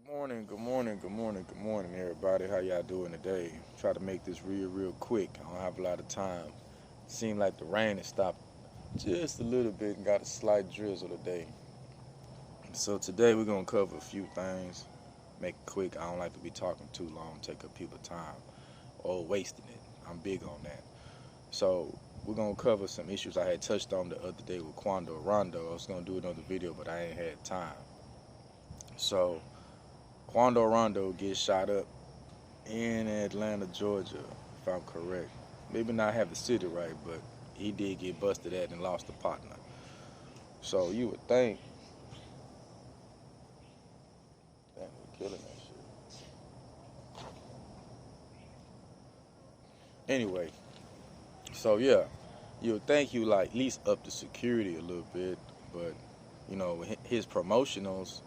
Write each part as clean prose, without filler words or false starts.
Good morning, everybody. How y'all doing today? Try to make this real quick. I don't have a lot of time. Seemed like the rain has stopped just a little bit and got a slight drizzle today. So today we're gonna cover a few things. Make it quick. I don't like to be talking too long, take up people's time or wasting it. I'm big on that. So we're gonna cover some issues I had touched on the other day with Quando Rondo. I was gonna do another video, but I ain't had time. So Quando Rondo gets shot up in Atlanta, Georgia, if I'm correct. Maybe not have the city right, but he did get busted at and lost a partner. So you would think, damn, we're killing that shit. Anyway, so yeah, you would think you like at least up the security a little bit, but his promotionals,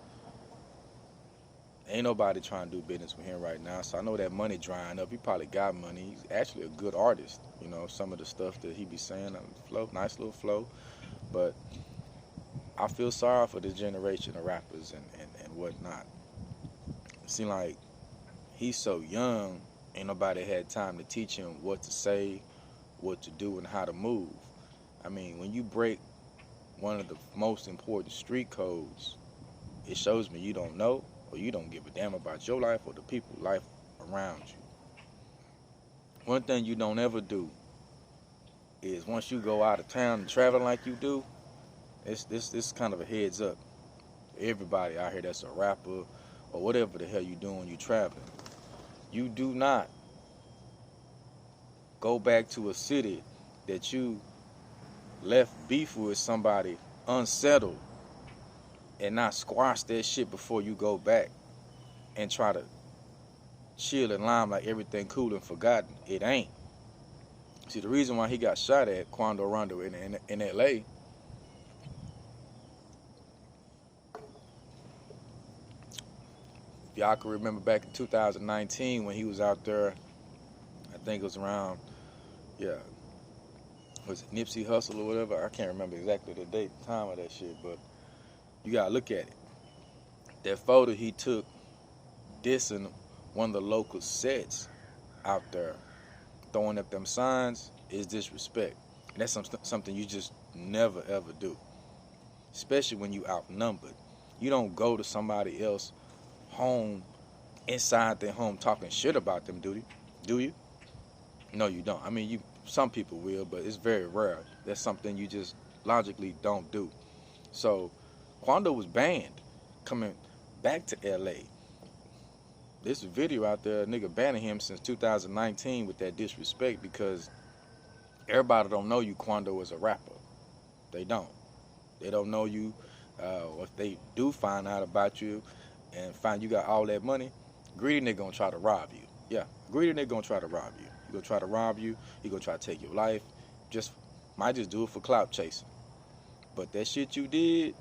ain't nobody trying to do business with him right now. So I know that money drying up. He probably got money. He's actually a good artist. Some of the stuff that he be saying on the flow, nice little flow. But I feel sorry for this generation of rappers and whatnot. It seems like he's so young, ain't nobody had time to teach him what to say, what to do, and how to move. I mean, when you break one of the most important street codes, it shows me you don't know or you don't give a damn about your life or the people's life around you. One thing you don't ever do is once you go out of town and traveling like you do, this kind of a heads up. Everybody out here that's a rapper or whatever the hell you doing when you traveling. You do not go back to a city that you left beef with somebody unsettled and not squash that shit before you go back and try to chill and lime like everything cool and forgotten. It ain't. See, the reason why he got shot at, Quando Rondo in L.A., if y'all can remember back in 2019 when he was out there, I think it was around, yeah, was it Nipsey Hussle or whatever? I can't remember exactly the date, the time of that shit, but you gotta look at it. That photo he took dissing one of the local sets out there, throwing up them signs, is disrespect. And that's something you just never ever do, especially when you outnumbered. You don't go to somebody else home, inside their home, talking shit about them, do you? Do you? No, you don't. I mean, some people will, but it's very rare. That's something you just logically don't do. So Quando was banned coming back to LA. There's a video out there, a nigga banning him since 2019 with that disrespect because everybody don't know you, Quando, as a rapper. They don't. They don't know you. If they do find out about you and find you got all that money, greedy nigga gonna try to rob you. Yeah, greedy nigga gonna try to rob you. He gonna try to rob you. He gonna try to take your life. Might just do it for clout chasing. But that shit you did,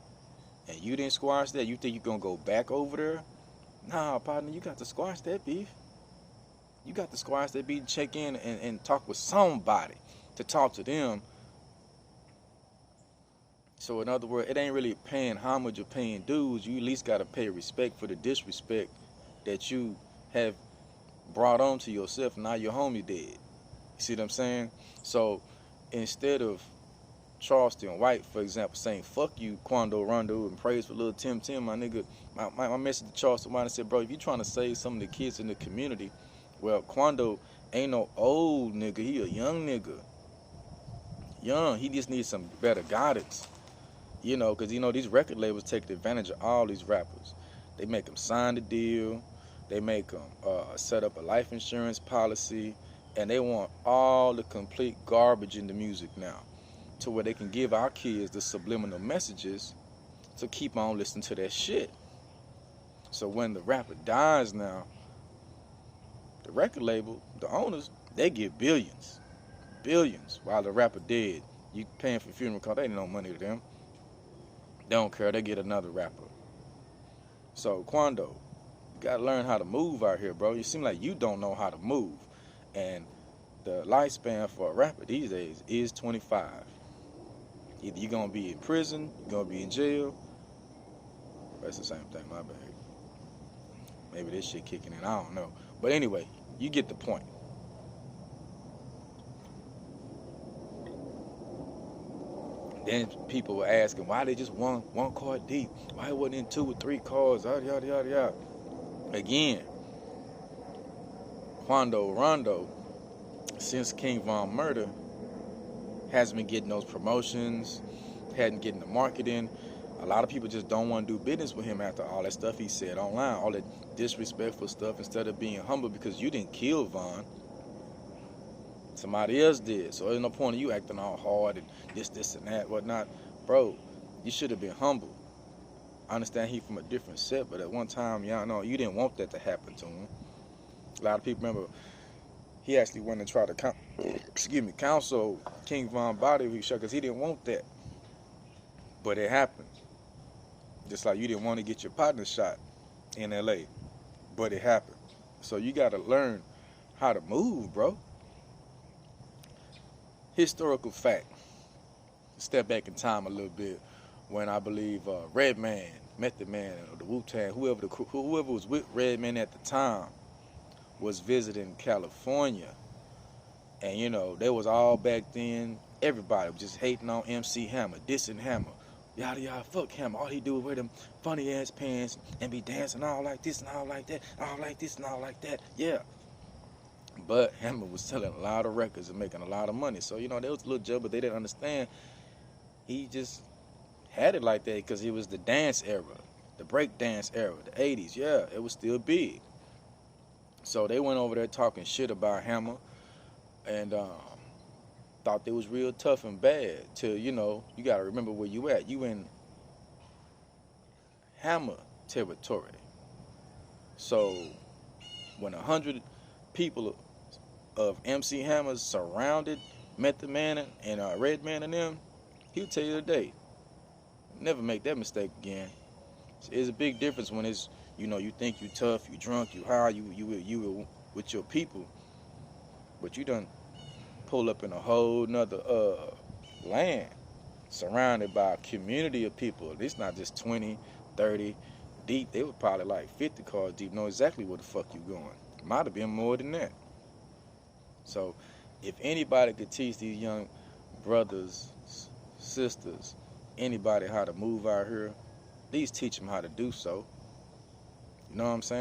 and you didn't squash that, you think you gonna go back over there? Nah, partner, you got to squash that beef. You got to squash that beef, check in and talk with somebody to talk to them. So in other words, it ain't really paying homage or paying dues. You at least got to pay respect for the disrespect that you have brought on to yourself. Now your homie dead. You see what I'm saying? So instead of Charleston White, for example, saying fuck you, Quando Rondo, and praise for Lil Tim, my nigga, my message to Charleston White, I said, bro, if you trying to save some of the kids in the community, well, Quando ain't no old nigga. He a young nigga. Young. He just needs some better guidance. Because, these record labels take advantage of all these rappers. They make them sign the deal. They make them set up a life insurance policy. And they want all the complete garbage in the music now, to where they can give our kids the subliminal messages to keep on listening to that shit. So when the rapper dies now, the record label, the owners, they get billions. Billions. While the rapper dead, you paying for funeral costs, they ain't no money to them. They don't care, they get another rapper. So Quando, you gotta learn how to move out here, bro. You seem like you don't know how to move. And the lifespan for a rapper these days is 25. Either you're gonna be in prison, you're gonna be in jail. That's the same thing, my bad. Maybe this shit kicking in. I don't know. But anyway, you get the point. Then people were asking why they just one car deep. Why it wasn't in 2 or 3 cars? Yada yada yada yada. Again, Quando Rondo, since King Von murder, hasn't been getting those promotions, hadn't getting the marketing. A lot of people just don't want to do business with him after all that stuff he said online, all that disrespectful stuff, instead of being humble, because you didn't kill Von. Somebody else did. So there's no point in you acting all hard and this and that, whatnot. Bro, you should have been humble. I understand he from a different set, but at one time, y'all know, you didn't want that to happen to him. A lot of people remember he actually went and tried to counsel King Von body because he didn't want that. But it happened. Just like you didn't want to get your partner shot in LA, but it happened. So you got to learn how to move, bro. Historical fact. Step back in time a little bit, when I believe Redman, Method Man, or the Wu-Tang, whoever was with Redman at the time, was visiting California. And you know, they was all back then, everybody was just hating on MC Hammer, dissing Hammer, yada yada, fuck Hammer. All he do is wear them funny ass pants and be dancing all like this and all like that, all like this and all like that. Yeah. But Hammer was selling a lot of records and making a lot of money. So, you know, there was a little joke, but they didn't understand. He just had it like that because it was the dance era, the break dance era, the 80s. Yeah, it was still big. So they went over there talking shit about Hammer and thought they was real tough and bad. Till, you know, you got to remember where you at. You in Hammer territory. So when 100 people of MC Hammer surrounded Method Man and Redman and them, he'll tell you today, never make that mistake again. It's a big difference when it's, you know, you think you tough, you drunk, you high, you with your people, but you done pull up in a whole nother land, surrounded by a community of people. It's not just 20, 30 deep. They were probably like 50 cars deep, know exactly where the fuck you going. Might have been more than that. So if anybody could teach these young brothers, sisters, anybody how to move out here, please teach them how to do so. You know what I'm saying?